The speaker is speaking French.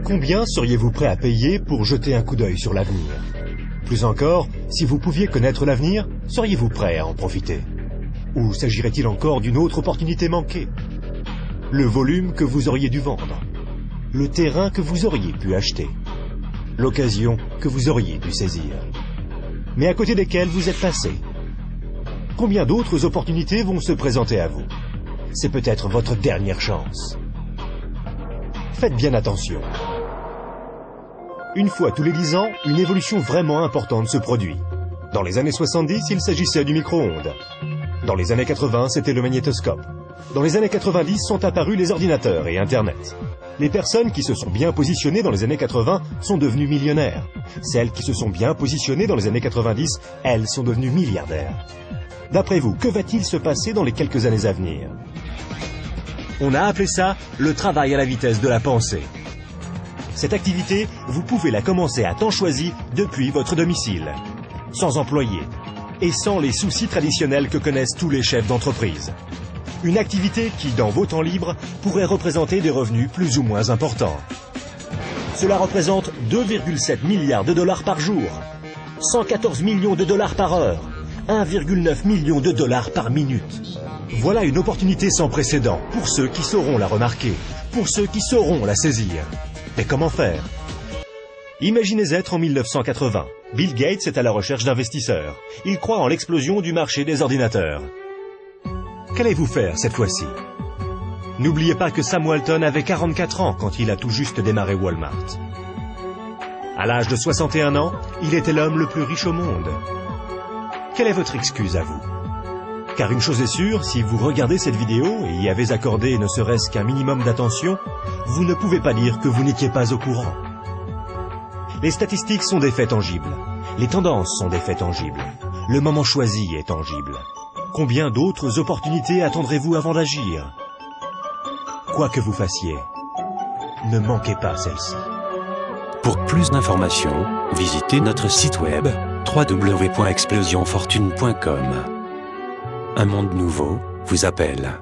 Combien seriez-vous prêt à payer pour jeter un coup d'œil sur l'avenir? Plus encore, si vous pouviez connaître l'avenir, seriez-vous prêt à en profiter? Ou s'agirait-il encore d'une autre opportunité manquée? Le volume que vous auriez dû vendre? Le terrain que vous auriez pu acheter? L'occasion que vous auriez dû saisir? Mais à côté desquelles vous êtes passé? Combien d'autres opportunités vont se présenter à vous? C'est peut-être votre dernière chance. Faites bien attention. Une fois tous les 10 ans, une évolution vraiment importante se produit. Dans les années 70, il s'agissait du micro-ondes. Dans les années 80, c'était le magnétoscope. Dans les années 90 sont apparus les ordinateurs et Internet. Les personnes qui se sont bien positionnées dans les années 80 sont devenues millionnaires. Celles qui se sont bien positionnées dans les années 90, elles sont devenues milliardaires. D'après vous, que va-t-il se passer dans les quelques années à venir? On a appelé ça le travail à la vitesse de la pensée. Cette activité, vous pouvez la commencer à temps choisi depuis votre domicile, sans employé et sans les soucis traditionnels que connaissent tous les chefs d'entreprise. Une activité qui, dans vos temps libres, pourrait représenter des revenus plus ou moins importants. Cela représente 2,7 milliards de dollars par jour, 114 millions de dollars par heure, 1,9 million de dollars par minute. Voilà une opportunité sans précédent pour ceux qui sauront la remarquer, pour ceux qui sauront la saisir. Mais comment faire? Imaginez être en 1980. Bill Gates est à la recherche d'investisseurs. Il croit en l'explosion du marché des ordinateurs. Qu'allez-vous faire cette fois-ci? N'oubliez pas que Sam Walton avait 44 ans quand il a tout juste démarré Walmart. À l'âge de 61 ans, il était l'homme le plus riche au monde. Quelle est votre excuse à vous? Car une chose est sûre, si vous regardez cette vidéo et y avez accordé ne serait-ce qu'un minimum d'attention, vous ne pouvez pas dire que vous n'étiez pas au courant. Les statistiques sont des faits tangibles. Les tendances sont des faits tangibles. Le moment choisi est tangible. Combien d'autres opportunités attendrez-vous avant d'agir? Quoi que vous fassiez, ne manquez pas celle-ci. Pour plus d'informations, visitez notre site web www.explosionfortune.com. Un monde nouveau vous appelle.